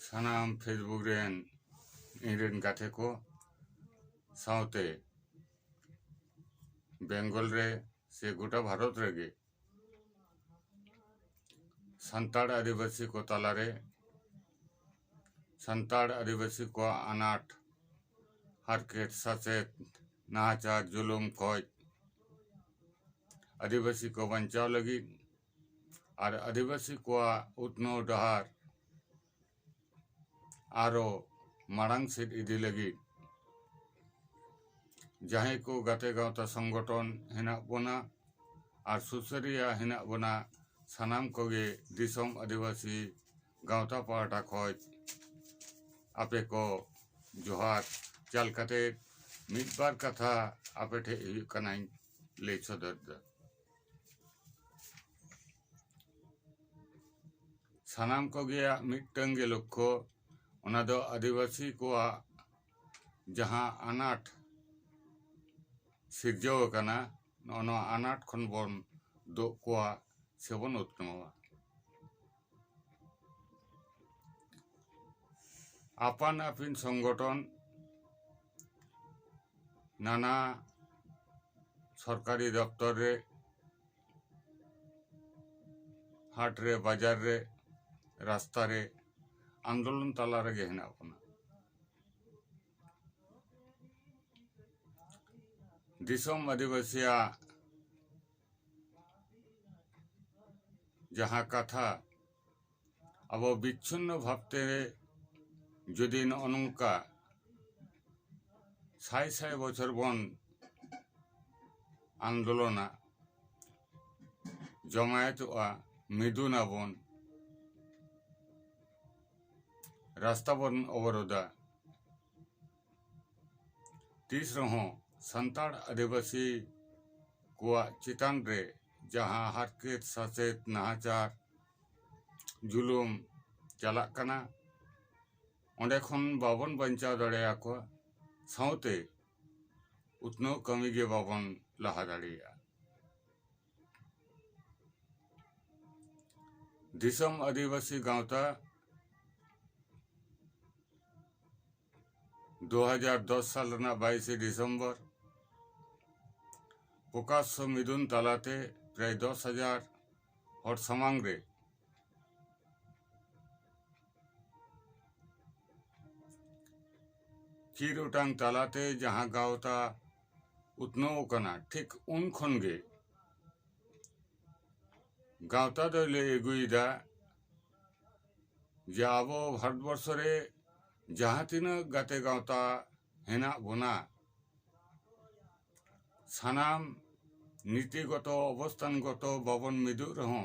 सानाम Facebook rain इनरेन गाथे को साउते बेंगल रे से गोटा भारत रेगे संताड़ आदिवासी को तालारे संताड़ आदिवासी को अनाट हारकेट सचेत नाचार जुलुम खोज आदिवासी को बचाव लगी और आदिवासी को उतनो डहार आरो मांग सेट इदी लगी जहां को गाते गावता संगठन हेना बना और सुसरिया हेना बना सानाम कोगे दिसोम आदिवासी गावता पाटा खोज आपे को जोहार चल कते मिदबार कथा आपे ठे कनाई ले सदर सानाम कोगे मिटंगे लक्ष्य ओना दो आदिवासी को जहां अनाट सिरजो कना नो अनाट खन बन दो को सेबन उत्तमवा आपान आपिन संगठन नाना सरकारी दफ्तर रे हाट रे बाजार रे रास्ता रे आंदोलन ताला रे हेना बना दिसोम आदिवासिया जहाँ कथा अब विच्छिन्न भावते जदि नौका साय साय बछर बन आंदोलना जमायत मिदुना बन रास्ता बन अवरोधा तीस रहो संताड़ आदिवासी को चितान रे जहाँ हारकेत सचेत नाचार जुलुम चला कना ओंडे खन बाबन बंचाव दाड़ेया को साउते उतनो कमी गे बाबन लहा दाड़ेया दिसोम आदिवासी गावता 2010 साल ना 22 दिसंबर प्रकाश मिदुन तालाते प्राय 10,000 हर समांग रे चिरोटांग तालाते जहाँ गावता उतनो कना ठीक उन खन गे गावता दो ले एगुइदा जाबो भारतवर्ष रे जहाँ तीन गाते गावता हेना बना सानाम नीतिगत अवस्थानगत बाबन मिदु रहो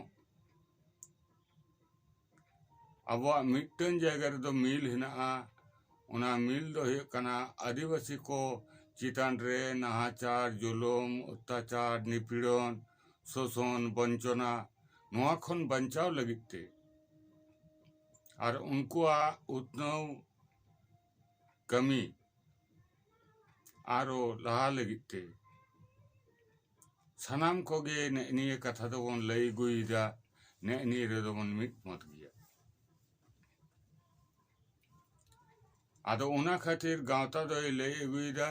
अब मिटन जगह रे मिल हेना उना मिल दो कना आदिवासी को चितान रे नाहाचार जुलुम अत्याचार निपीड़न शोषण वंचना नोआ खन बंचाव लगिते और उनको उतनो कमी आरो लहा लगिते सानाम कोगे ने कथा दो बन लई गुइदा ने रे दो बन मिट मत गया आदो उना खातिर गावता दो लई गुइदा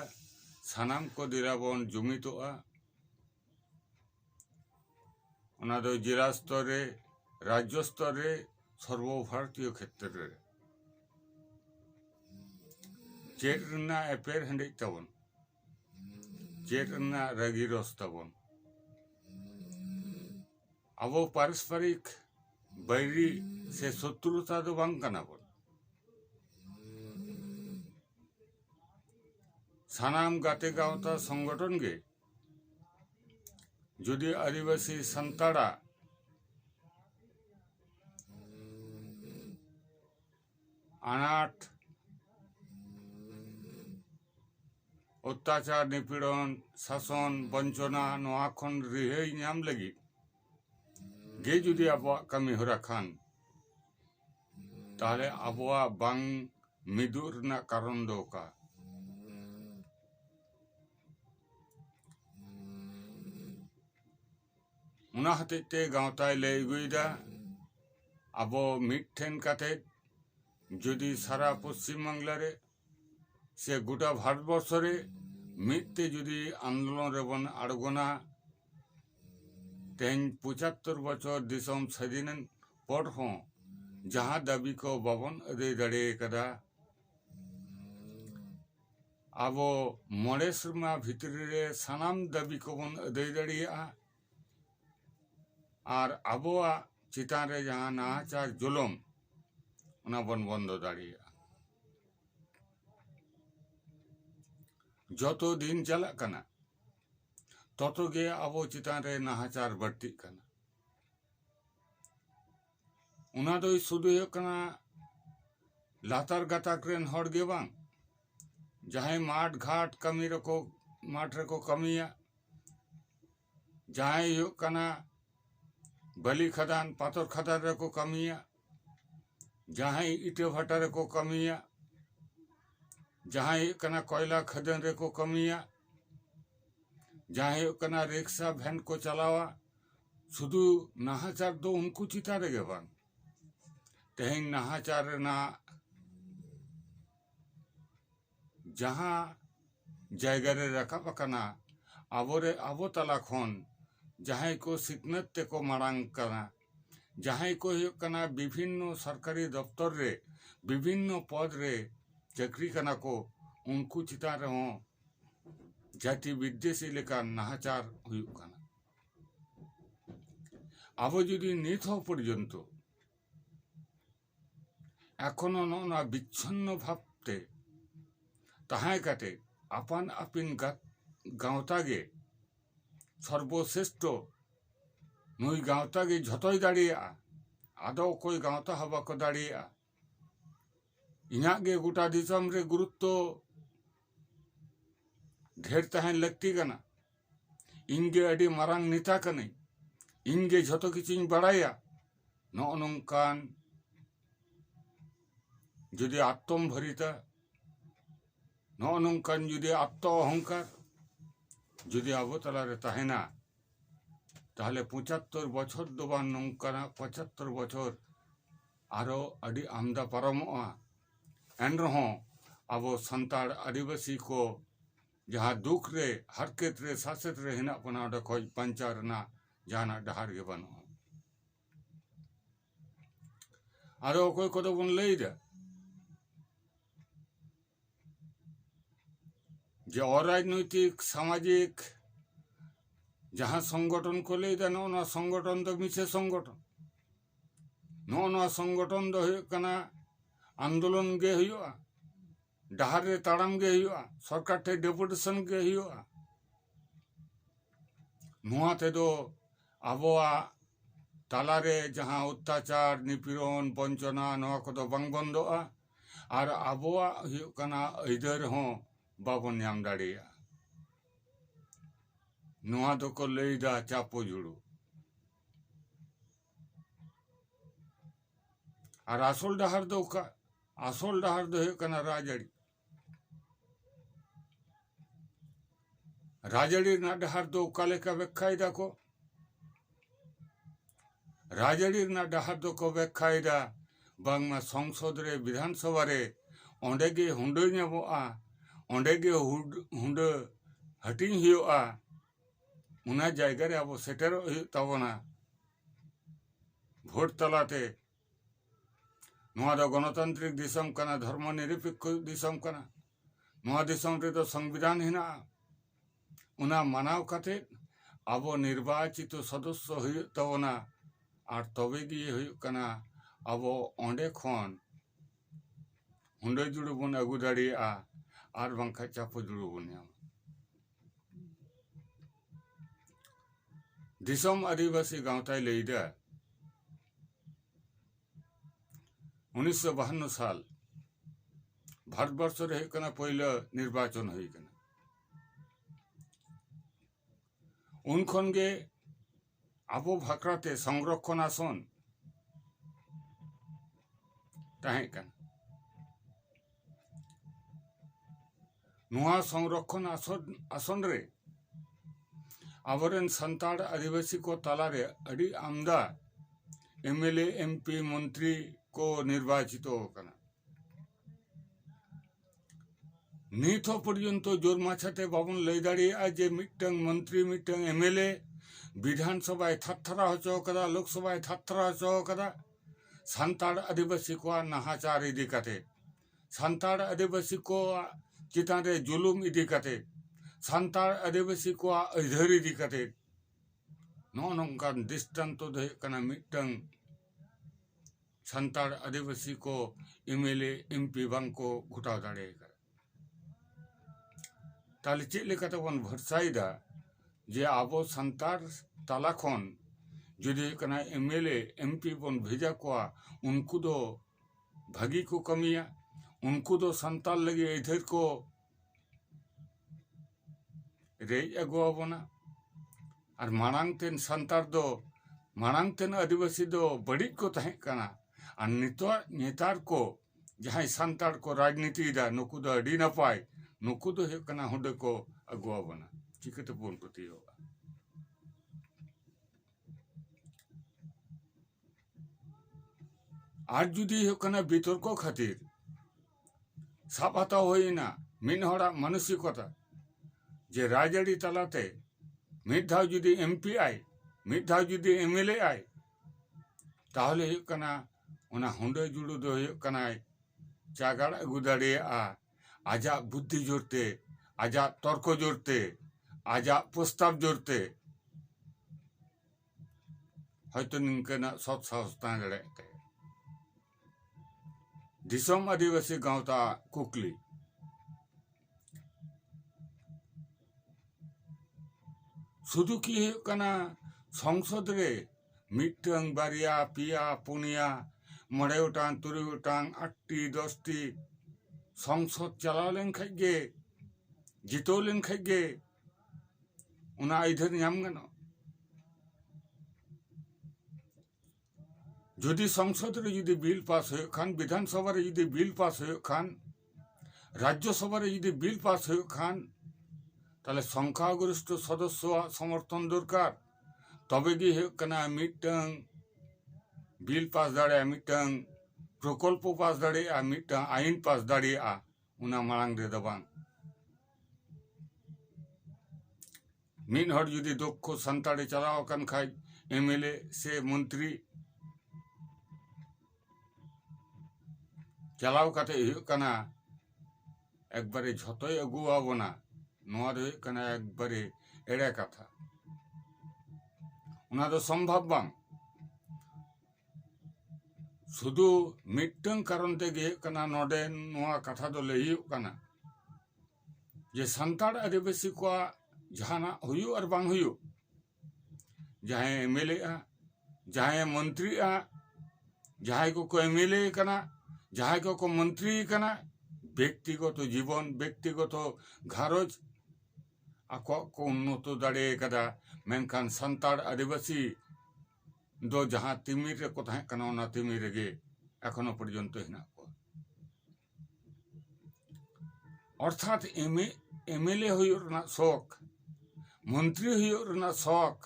सानाम को दिरा बन जुमितोआ उना दो जिला स्तर रे राज्य स्तर रे सर्वभारतीय क्षेत्र रे चेट रना एपेर हंडे तबन चेट रना रगी रस तबन अब पारस्परिक बैरी से शत्रुता दो बांग कना बन सानाम गाते गावता संगठन गे जुदी आदिवासी संताड़ा अनाट अत्याचार निपीड़न शासन वंचना नोआ खन रिहाई नाम लगी गे जुदी आबो कमी होरा खान ताले आबो बांग मिदुर ना कारण दो का उना हते गावताय ले गुइदा अब मिठेन काते जदि सारा पश्चिम बांगला रे से गोटा भारतवर्ष रे मिदते जदि आंदोलन रे बन आड़गोना तेन 75 बछर दिसम स्वाधीन पर हों जहाँ दाबी को बाबन अदय दाड़े कदा आबो मोड़े सर्मा भितरी रे सानाम दाबी को बन अदय दाड़िया और आबोआ चितान रे जहाँ नाचार जुलम उना बन बंद दाड़िया जतो दिन चला कना ततो गे आबो चितान रे नाचार बढ़ती कना उना दो शुद्ध कना लातार गाताक रेन हड़ गे बांग जहाँ माठ घाट कमी रको माठ रको कमिया जहाँ कना बलि खदान पाथर खदान रको कमिया जहाँ इटे भट्टा रको कमिया जहाँ कना कोयला खदन रको कमिया जहाँ कना रिक्शा वैन को चलावा शुधु नाहाचार दो उनको चिता रे बांग तेहन नाहाचार ना जहाँ जायगा रे रखा पकना आबोरे आबो तला खन जहाँ को सिकनत ते को मांग कना जहाँ को कना विभिन्न सरकारी दफ्तर रे विभिन्न पद रे चक्री कना को उनको चिता रहो जाति विदेशी लेका नाहाचार हुयुग कना आबो जुदी नित हो पर्यंत एखोनो ना विच्छिन्न भावते ताहाय काटे आपान आपिन गाँवता गे सर्वश्रेष्ठ नुई गाँवता गे झतोय दाड़िया आदो कोई गाँवता हवा को दाड़िया इना गे गोटा दिसम रे गुरुत्व ढेर तहन लगती कना इनगे अडी मारांग नेता कने इनगे झतो किछिन बड़ाया नो नंकान जुदी आत्म भरिता नो नंकान जुदी आत्म अहंकार जुदी आबो तला रे तहेना ताहले 75 बछर दोबान नंकाना 75 बछर आरो अडी आमदा पारमोआ एन रहो आबो संताड़ आदिवासी को जहाँ दुख रे हरकत रे सासत रे हिना पना ओडे खोज पंचार ना जाना डहार गे बनो आरो कोई को तो बन लई दे जे अराजनैतिक सामाजिक जहाँ संगठन को लई दे नो संगठन तो मिसे संगठन नो संगठन दो कना आंदोलन गे हुआ डहार रे ताड़ाम गे हुआ सरकार ठे डेपुटेशन गे हुआ नुआ ते दो आबोआ तालारे जहाँ अत्याचार निपीड़न वंचना नुआ को दो बांग बंदोआ और आबोआ हुआ कना इधर हो बाबन नाम दाड़िया नुआ दो को लईदा चापो जुड़ू और आसल डहार दो का आसल डहार दो हुआ कना राजड़ी ना डहार दो काले का व्याख्या को राजड़ी ना डहार दो को व्याख्या बांगमा संसद रे विधानसभा रे ओंडे गे हुंडो ᱧᱟᱢᱚᱜᱼᱟ ओंडे गे हुंडो हटिंग हुआ उना जायगा रे अब सेटर तबना भोट तलाते नुआ दो गणतांत्रिक दिसम कना धर्मनिरपेक्ष दिसम कना नुआ दिसम रे तो संविधान हिना उना मानाव काते अब निर्वाचित सदस्य हुई तबना और तबे गिए हुई कना अब ओंडे खन हुंडो जुड़ू बन अगु दाड़िया और बांखा चापो जुड़ू बन दिसम आदिवासी गाँवताय लईदा 1952 साल भारतवर्ष रे कना पहले निर्वाचन हुई कना उनखन गे आबो भाकराते संरक्षण आसन ताहे कना नुआ संरक्षण आसन रे आबरेन संताड़ आदिवासी को तालारे अड़ी आमदा एमएलए एमपी मंत्री को निर्वाचित होकना नित पर्यंत जोर माछाते बाबन लई दाड़िया जे मिटन मंत्री मिटन एमएलए विधानसभा थाथरा हचो कदा लोकसभा थाथरा हचो कदा सान्ताड़ आदिवासी को नाहाचार इदी काते सान्ताड़ आदिवासी को चितान रे जुलुम इदी काते सान्ताड़ आदिवासी को अधर इदी काते नौनोंकान दृष्टांत दो कना मिटन सान्ताड़ आदिवासी को एमएलए एमपी बांग को घुटाव दाड़ेगा ताले चेक लेकाते बन भरसाइदा जे आबो सान्ताड़ ताला खन जुदी कना एमएलए एमपी बन भेजा कोआ उनको दो भागी को कमिया उनको दो सान्ताड़ लगे इधर को रेज अगुआबना और मांग तेन सान्ताड़ दो मांग तेन आदिवासी दो बड़ी को तहे कना और नेतार को जहां सान्ताड़ को राजनीति दा नुकु दो अड़ी नपाय नुकु दो कना हुंडे को अगुआबना चिकते बोन पति होगा आज जुदी कना बितर्क खातिर साब हाताव होइना मिन हड़ा मानसिकता जे राजआड़ी तलाते मिद धाव जुदी एमपी आय मिद धाव जुदी एमएलए आय ताहले कना उना हुंडे जुड़ू दो कना चागाड़ अगु दाड़ियाआ आजा बुद्धि जोरते आजा तर्क जोरते आजा प्रस्ताव जोरते हयतो निंकना सत साहस ताहें दाड़ेयाते दिसोम आदिवासी गावता कुकली शुधु की कना संसद रे मिटन बारिया पिया पुनिया मड़े गोटांग तुरुई गोटांग 8टी 10टी संसद चलाव लेन खागे जितो लेन खागे उना इधर नाम गनो जुदी संसद रे जुदी बिल पास हो खान विधानसभा रे जुदी बिल पास हो खान राज्यसभा रे जुदी बिल पास हो खान ताले संख्यागरिष्ठ सदस्य समर्थन दरकार तबे गी कना मिटन बिल पास दाड़े मिटन प्रकल्प पास दाड़े मिटन आईन पास दाड़े उना मांग रे दो बांग मिन हर जुदी दक्ष सान्ताड़े चलाव कान खाय एमएलए से मंत्री चलाव काते कना एक बारे झतोय अगुआबना नोआ दो कना एक बारे एड़े कथा उना दो संभव बांग शुधु मिटन कारण तेगे कना नोडे नोआ कथा दो लई कना जे सान्ताड़ आदिवासी को जहाना हुयु और बांग हुयु जहां एमएलए जहां मंत्री जहां को एमएलए कना जहां को मंत्री कना व्यक्तिगत जीवन व्यक्तिगत घारज आको को उन्नत दाड़े कदा मेनखान सान्ताड़ आदिवासी दो जहां तिमिर रे को तहे कना ओना तिमिर गे एखोनो पर्यन्त हिना को अर्थात एमएलए हुयु रना शौक मंत्री हुयु रना शौक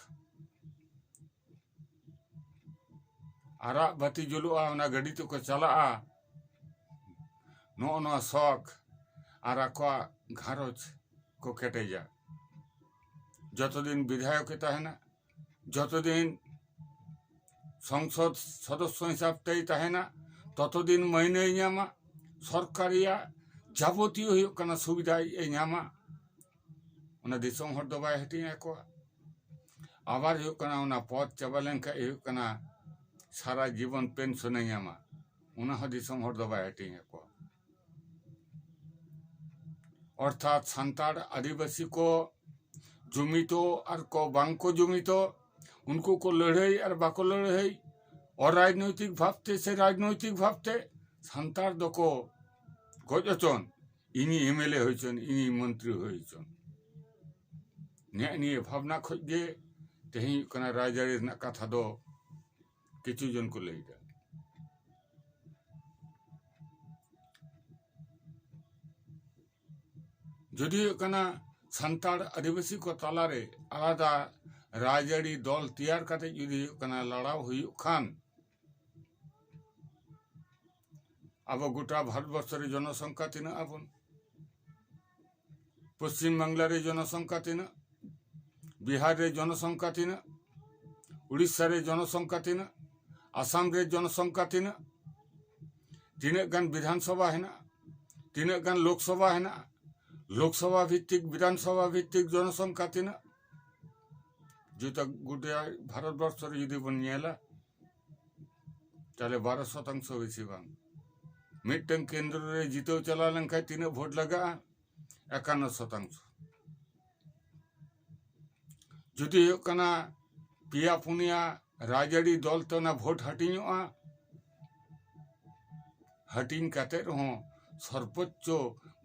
आरा बाती जुलुआ ओना गाड़ी तो को चला नो शौक और घारज को केटेजा जतदिन विधायक तहना जतदिन संसद सदस्य हिसाब ते तहना ततदिन महीने नामा सरकारिया जाबतीय सुविधा नामा उना दिसोम हर दो बाय हटिया को आबार पद चाबा लेनखान सारा जीवन पेंशन नामा उना दिसोम हर दो बाय हटिया को अर्थात सान्ताड़ आदिवासी को जुमितो और को बांग को जुमितो उनको को लड़ाई और बाको लड़ाई और राजनैतिक भावते से राजनैतिक भावते सान्ताड़ दो को गजचन इनी एमएलए होइचन इनी मंत्री होइचन ने भावना खोजे तेही कना राजआड़ी रना कथा दो किछु जन को लईदा जदि सान्ताड़ आदिवासी को तालारे आलादा राजआड़ी दल तैयार करते जुदी लड़ाव हुई खान अब गोटा भारतवर्ष जनसंख्या तीना आबन पश्चिम बांगला रे जनसंख्या तीना, बिहार रे जनसंख्या तीना, उड़ीसा रे जनसंख्या तीना, आसाम रे जनसंख्या तीना, तीना गान विधानसभा है ना, तीना गान लोकसभा है ना, लोकसभा भित्तिक विधानसभा भित्तिक जनसंख्या तीना, जो तक गोटे भारतवर्ष जुदी बन नेला ताले 12% बेसी बांग मिट्टन केंद्र रे जितो चला लंका तीना भोट लगा 51%। जुदी कना पिया पुनिया राजड़ी दल तो ना भोट हटिङोआ हटिंग काते रहो सर्वोच्च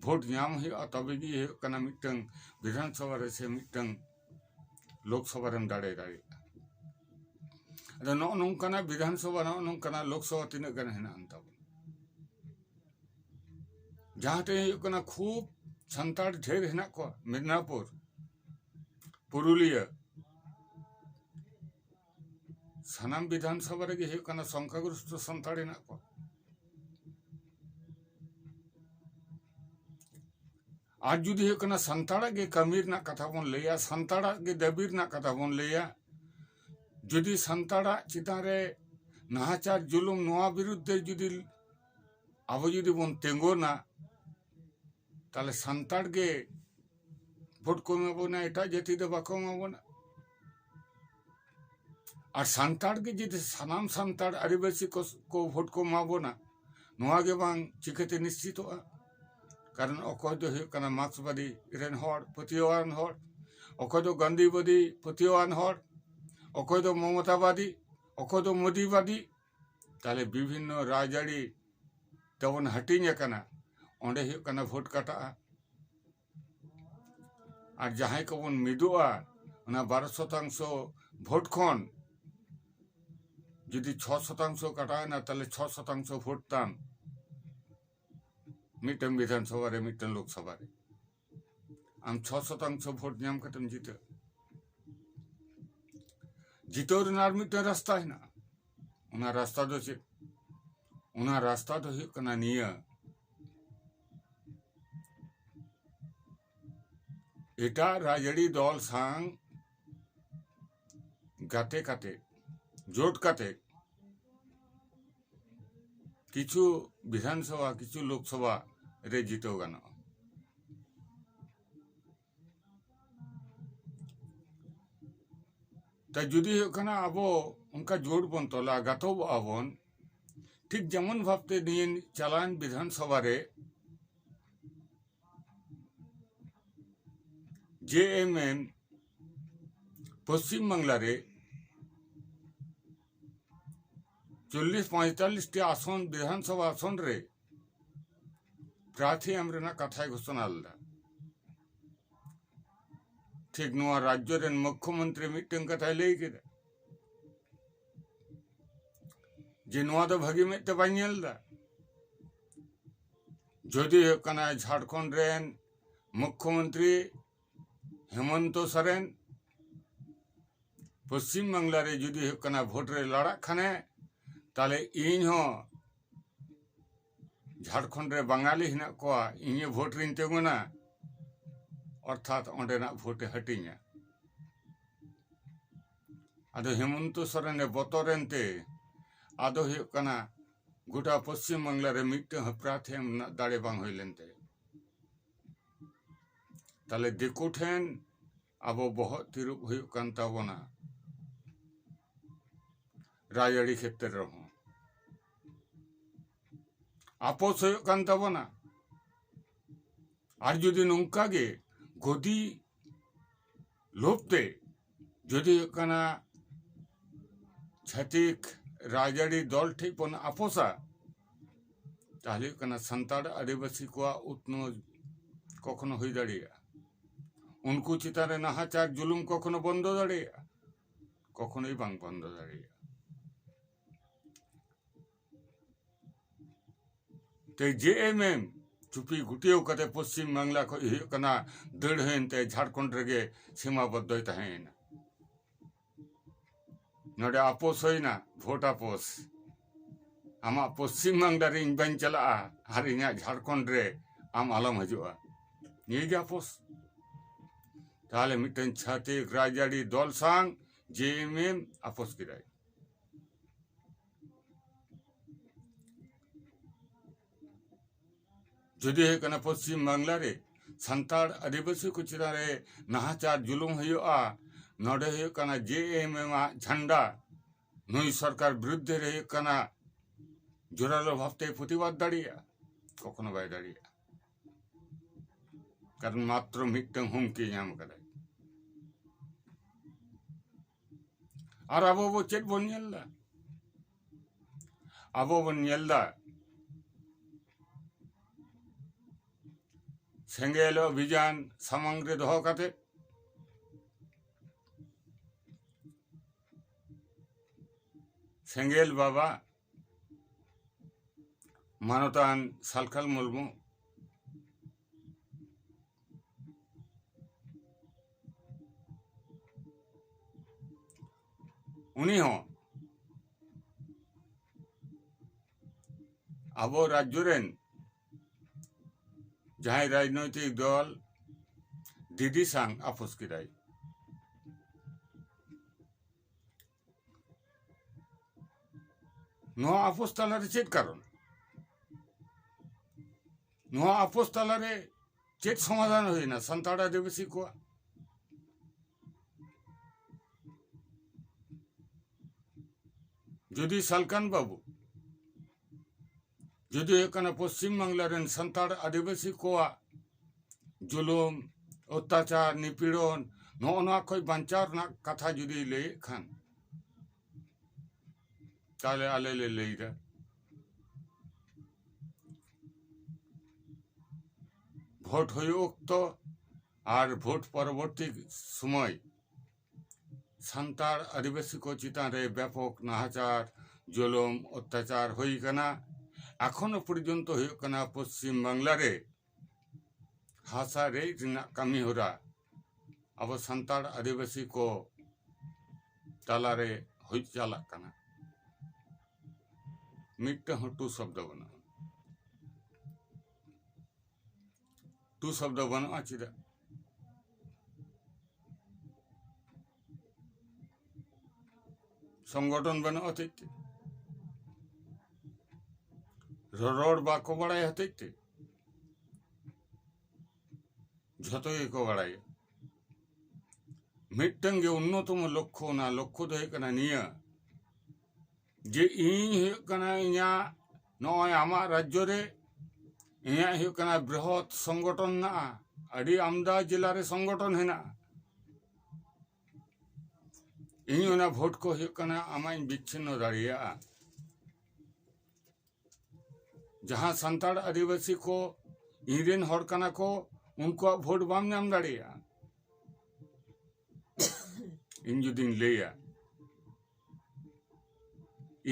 भोट नाम हुआ तबे गी कना मिट्टन विधानसभा रे से मिट्टन लोकसभा रे दाड़े दाड़े अदा नो नोंकाना विधानसभा नो नोंकाना लोकसभा तीना गान हेना अंता जहाते कना खूब संताड़ ढेर हेना को मिदनापुर पुरुलिया सानाम विधानसभा रे गे कना संख्यागरिष्ठ संताड़ हेना को आज जुदी कना संताड़ा गे कमीर ना कथा बन लेया संताड़ा गे दबीर ना कथा बन लेया जुदी संताड़ा चितारे नाहाचार जुलुम नोआ विरुद्धे जुदी अब जुदी बन तेंगोना ताले संताड़ गे भोट को माबोना एटा जाति दे बाको माबोना और संताड़ गे जुदी सानाम संताड़ आदिवासी को भोट को माबोना नोआ गे बांग चिकते निश्चित होआ कारण अखय दो हुकना मार्क्सवादी रेन हर पतियोआन हर अखय दो गांधीवादी पतियोआन हर अखय दो ममतावादी अखय दो मोदीवादी ताले विभिन्न राजड़ी तबन हटिंग कना ओंडे हुकना भोट काटा और जहां को बन मिदुआ ओना 12% भोट खन यदि 6% काटा ना ताले 6% भोट ताम मिट्टन विधानसभा रे मिट्टन लोकसभा रे आम 6% भोट नाम कतम जीते जितोर नार मिट्टन रास्ता है ना उना रास्ता दो से उना रास्ता तो है कना निया एटा राजड़ी दल सांग गाते काते जोट काते किछु विधानसभा किछु लोकसभा रे जितो गाना ता जुदी कना अब उनका जोड़ बन तोला गातो आबन ठीक जेमन भावते निये चालान विधानसभा रे जेएमएम पश्चिम बांगला रे 40-45 टी आसन विधानसभा आसन रे प्रार्थी एमरेना कथा घोषणा लदा ठीक नोआ राज्य रेन मुख्यमंत्री मिट्टन कथा लई केदा जे नोआ दो भागी मेते बाइनेलदा जदि कना झारखंड रेन मुख्यमंत्री हेमंत सोरेन पश्चिम बांगला रे जदि कना भोट रे लड़ा खाने ताले इन हो झारखंड रे बंगाली हिना को इने भोट रिन तेगुना अर्थात ओंडेना भोट हटिंगा आदो हेमंत सोरेन बतरेनते आदो हुकना गोटा पश्चिम बांगला रे मिट्टन प्रार्थी दाड़े बांग होइलेनते ताले दिकु ठेन अब बहुत तिरुप हुकन ताबोना राजड़ी क्षेत्र रहो आपोस हुकन ताबोना और जुदी नौका गे गदी लोपते जुदी हुकना छातिक राजड़ी दल ठीक बन आपोसा ताहले हुकना संताड़ आदिवासी को उतनो कखनो हुई दाड़िया उनको चितारे नाहाचार जुलुम कखनो बंद दाड़िया कखनोई बांग बंद दाड़िया ते जेएमएम चुपी गुटियो कते पश्चिम बांगला को कना दड़ हेनते झारखंड रेगे सीमाबद्ध तहेना नोडे आपोस होइना भोट आपोस आमा पश्चिम बांगला रे बाइन चला आर इना झारखंड रे आम आलम हजुआ ये गे आपोस ताहले मिटन छातिक राजआरी दल सांग जेएमएम आपोस किराय जुदी है कना पश्चिम बांग्ला रे संताड़ आदिवासी को चिता रे नाहाचार जुलुम हुआ नोडे है कना जेएमएम झंडा नुई सरकार विरुद्ध रे कना जोरालो भावते प्रतिबाद दाड़िया कखनो बाय दाड़िया कारण मात्र मिटन हुमकी नाम कदाय और अब वो चेत बन नेलदा अब बन नेलदा सेंगेल अभियान सामांग रे दोहो काते सेंगेल बाबा मानवतान सालखाल मुर्मू उन्हीं हो अब राज्य रेन जहां राजनैतिक दल दीदी सांग आपोस किराय नो आपोस तालारे चेत कारण नो आपोस तालारे चेत समाधान होइना संताड़ आदिवासी को जुदी सालकान बाबू जुदी एकना पश्चिम बांग्ला रेन संताड़ आदिवासी को जुलुम अत्याचार निपीड़न नोना कोई बंचार ना कथा जुदी ले खान ताले आले ले लेइरा भोट हुई उक्त और भोट परवर्ती समय संताड़ आदिवासी को चितान रे व्यापक नाहाचार जुलुम अत्याचार हुई कना एखोनो पर्यन्त हुई कना पश्चिम बांग्ला रे हासा रे कमी हो रहा अब संताड़ आदिवासी को ताला रे हुई चाला कना मिट्टे हो टू शब्द बना टू शब्द बना चिदा संगठन बना अतिथि रोड बाको बड़ाई हते झतोई को बड़ाई मिट्टन गे उन्नतम लक्ष्य ना लक्ष्य दो हेकना निया जे इन हेकना इया नय आमा राज्य रे इया हेकना बृहत संगठन ना अड़ी आमदा जिला रे संगठन हेना इन ओना भोट को हेकना आमाइन बिच्छिन्न दाड़िया जहां संताड़ आदिवासी को इरेन हर कना को उनको भोट बाम नाम दाड़िया इन जुदीन लेया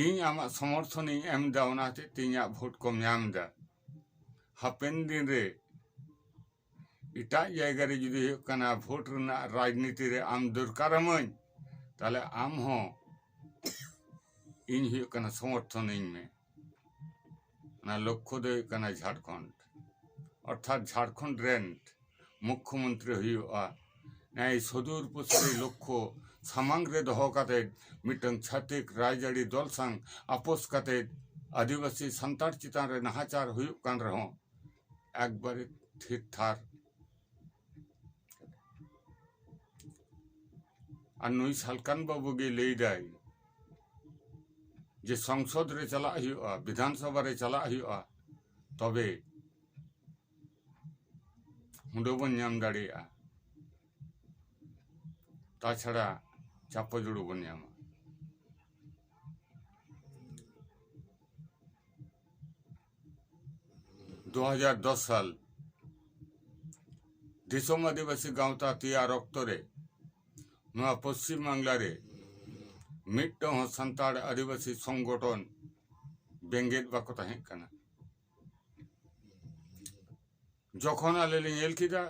इन आमा समर्थन एम दा ओनाते तिया भोट को नाम दा हापेन दिन रे इटा जायगा रे जुदी कना भोट रना राजनीति रे आम दरकारमन ताले आम हो इन कना समर्थन इन में ना लक्ष्य दो कना झारखंड अर्थात झारखंड रेन मुख्यमंत्री हुआ ना सदूर पश्चिमी लक्ष्य सामांग रे दोहो काते मिटन छातिक राजआरी दल सांग आपोस काते आदिवासी संताड़ चितान रे नाहाचार हुई कान रहो एक बार ठीक थार और नुई सालकान बाबू गे ले दाई जे संसद रे चला हुआ विधानसभा रे चला हुआ तबे हुंडोबन नाम दाड़िया ताछाड़ा चापाजुड़ू बन नामा 2010 साल दिसोम आदिवासी गांवता तैयार अक्तरे नवा पश्चिम बांग्ला रे मिट्टो संताड़ आदिवासी संगठन बेंगेट बाको ताहें कना जखन आले नेल किदा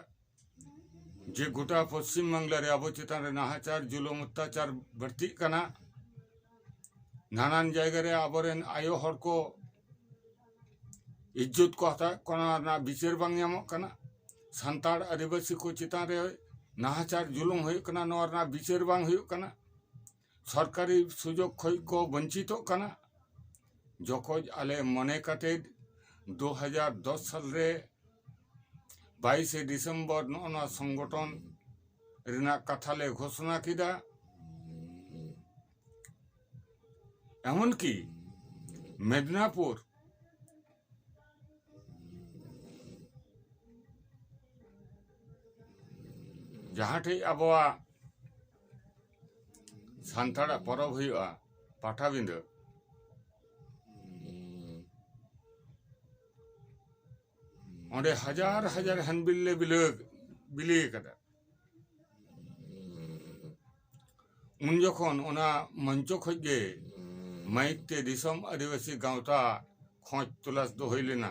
जे गोटा पश्चिम बांग्ला रे आबो चेतान रे नाहाचार जुलुम अत्याचार बढ़ती कना नानान जायगा रे आबोरेन आयो हर को इज्जत को हता कोना ना बिचार बांग ᱧᱟᱢᱚᱜ कना संताड़ आदिवासी को चेतान रे नाहाचार जुलुम हुयुग कना नोआ रना बिचार बांग हुयुग कना सरकारी सुजोग खoj को वंचितोग कना जखोज आले मने काते 2010 साल रे 22 डिसेम्बर नोआ संगठन रिना कथा ले घोषणा किदा एमन की मेदिनीपुर जहाँ ठे आबवा सान्ताड़ा परब हुयुआ पाठाबिंदो ओंडे हजार हजार हनबिल्ले बिली कदा उन जखन ओना मंचो खoj गे माइक ते दिसम आदिवासी गावता खोज तलाश दो हुई लेना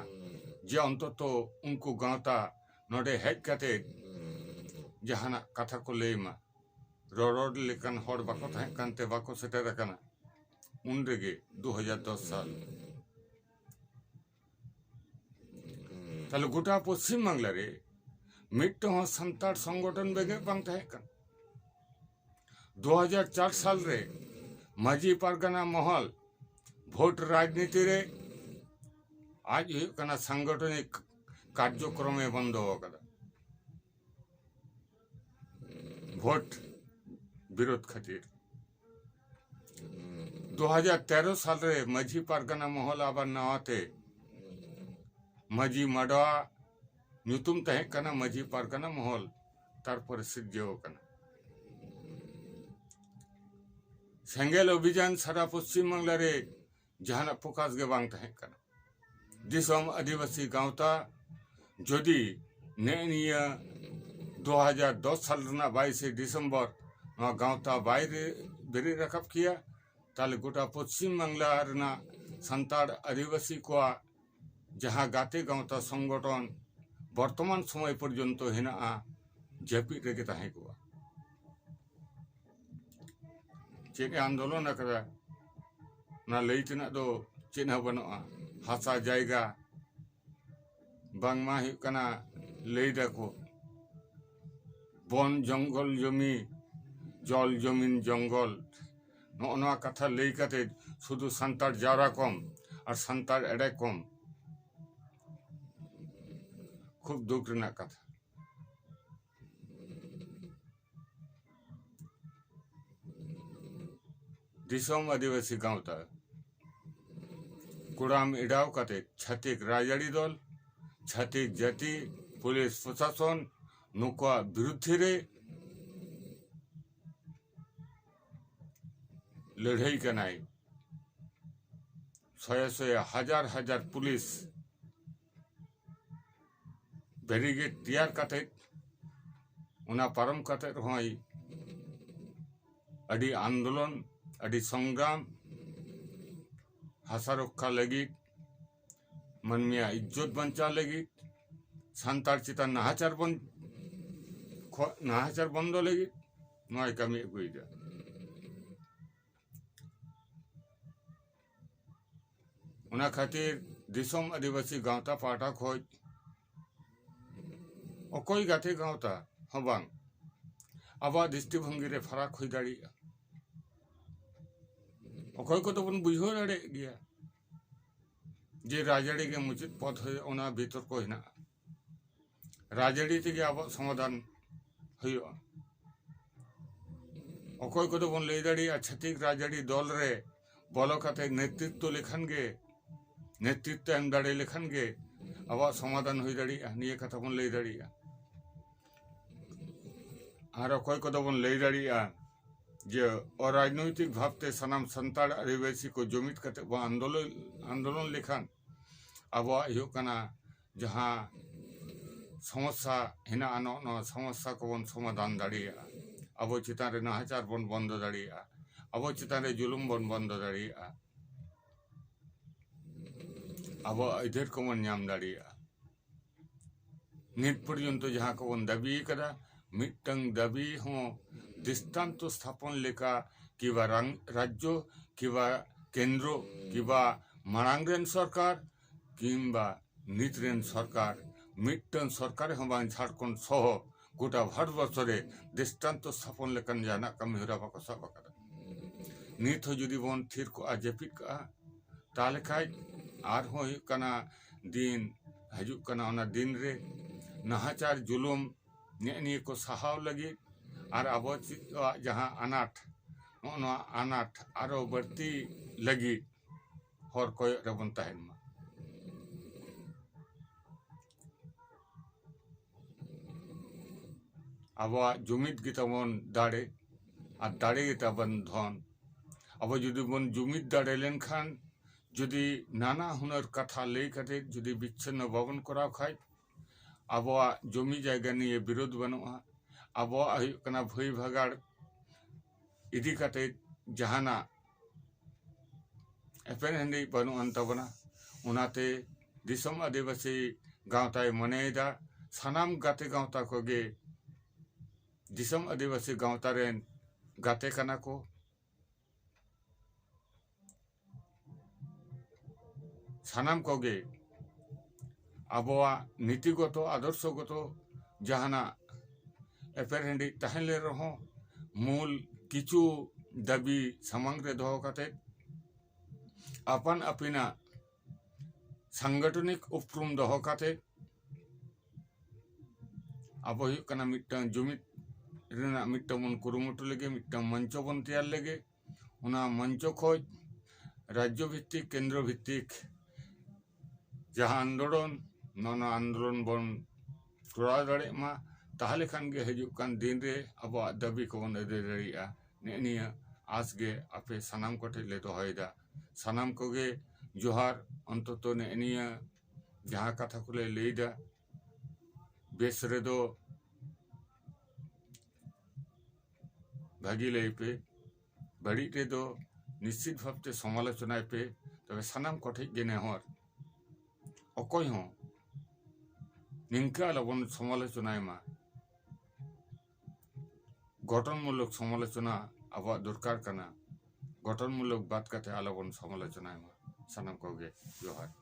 जे अंतत उनको गावता नोडे हेज काते जहाना कथा को लेमा रोड लेकन हर बाको थाहे कानते बाको सेटर कना उन रेगे 2010 साल ताले गोटा पश्चिम बांगला रे मिट्टो संताड़ संगठन बेगे बांग थाहे कान 2004 साल रे माझी पारगाना महल भोट राजनीति रे आज हुयुग सांगठनिक कार्यक्रम बंद होगा भोट विरोध खातिर 2013 साल रे माझी पारगाना महल आबार नवाते माझी माडवा ᱧᱩᱛᱩᱢ ᱛᱟᱦᱮᱸ ᱠᱟᱱᱟ माझी पारगाना महल तारपर सिरजेव कना सेंगेल अभियान सारा पश्चिम बांगला रे जहाना फोकास गे बांग तहें कना दिसम आदिवासी गावता जदि निया 2010 साल रना 22 डिसेम्बर नवा गावता बायरे बेरे रखाब किया ताले गोटा पश्चिम बांगला रना सान्ताड़ आदिवासी को जहाँ गाते गावता संगठन वर्तमान समय पर्यंत हेना जापिद रेगे तहें को चेक आंदोलन अकदा ना लैतना दो चेना बनुआ हासा जायगा बांगमा हुयुग कना लैदा को बन जंगल जमी जल जमीन जंगल नोआ कथा लई काते शुधु सान्ताड़ जावरा कम और सान्ताड़ एड़े कम खूब दुख रेना कथा दिसम आदिवासी गावता कुड़ाम इडाव काते छातिक राजाड़ी दल छातिक जाति पुलिस प्रशासन नुका विरुद्धे रे लड़ाई कनाई शये शये हजार हजार पुलिस बैरिगेड तैयार काते उना पारम काते रहोई अडी आंदोलन अडी संग्राम हासा रक्षा लगी मनमिया इज्जत बंचा लगी सान्ताड़ चिता नाहाचार बंद लगी नय कामी अगुइदा उना खातिर दिसम आदिवासी गावता पाटा खोज अकय गाते गावता हबांग आबा दृष्टिभंगी रे फराक हुई दाड़िया अकय को तो बन बुझो दाड़े गया जे राजाड़ी के मुचित पद है ओना भीतर को हिना राजाड़ी तेगे आबा समाधान हुयुआ अकय को तो बन लई दाड़िया छातिक राजाड़ी दल रे बोलो काते नेतृत्व लेखन गे नेतृत्व एम दाड़े लेखन गे आबा समाधान हुई दाड़िया निये कथा बन लई दाड़िया और अकय को तो बन लई दाड़िया जे अराजनैतिक भावते सनाम सान्ताड़ आदिवासी को जुमिद करते आंदोलन लेखान अब जहाँ समस्या हेना समस्या को बन समाधान दाड़िया अब चितान रे नाहाचार बन बंद दाड़िया अब चितान रे जुलुम बन बंद दाड़िया अब अधेर को बन नाम दाड़िया नित पर्यंत जहाँ को बन दाबी कदा मिट्टंग दाबी हों दृष्टान्त स्थापन लेका किबा राज्य किबा केंद्र किबा मारांगरेन सरकार किंबा नितरेन सरकार मिट्टन सरकार हम झारखंड सह गोटा भारतवर्ष रे दृष्टांत स्थापन लेकन जाना कमी हरा बाको सब अकादा नित हो जुदी बन थिर को आजेपिक का ताले खाय आर हो कना दिन हजू कना ओना दिन रे नाहाचार जुलुम ने को सहाव लगी और अब जहाँ अनाथ अनाथ आरो बढ़ती लगी हर कोई रेबन तहन मा अब जुमिद गिताबन दाड़े और दाड़े गिताबन धन अब जुदी बन जुमिद दाड़े लेन खान जुदी नाना हुनर कथा लई कते जुदी विच्छिन्न बाबन कराव खाय अब जमी जायगा निये विरोध बनुआ अब भई भगाड़ इदी कते जहाना एपेन हेंडी बनुआन तबना उनाते दिसम आदिवासी गावताय मनेदा सानाम गाते गावता कोगे दिसम आदिवासी गावता रेन गाते कना को सानाम कोगे आबोआ नीतिगत आदर्शगत जहाना एपेरहेंडी तहले रहो मूल किचु दाबी सामांग रे दोहो कते अपन अपिना सांगठनिक उपक्रम दोहो कते अब हुकना मिट्टन जुमित रेना मिट्टन बन कुरुमुटु लगे मिट्टन मंचो बन तैयार लगे उना मंचो खोज राज्य भित्तिक केंद्र भित्तिक जहाँ आंदोलन नाना आंदोलन बन तोड़ा दाड़े मा ताहले खान गे हजुकान दिन रे अब दाबी को बन अदे दाड़िया निया आस गे आपे सनाम कोठे ले दोहयदा सनाम को गे जोहार अंततो निया जहाँ कथा को ले लेदा बेस रे दो भागी ले पे बड़ी रे दो निश्चित भावते समालोचना पे तबे सनाम कोठे गे नेहर अकय हो निंका लबन समालोचना मा गठनमूलक समालोचना अब दरकार कना गठनमूलक बात कते आलबन समालोचना मा सनाम को गे जोहार।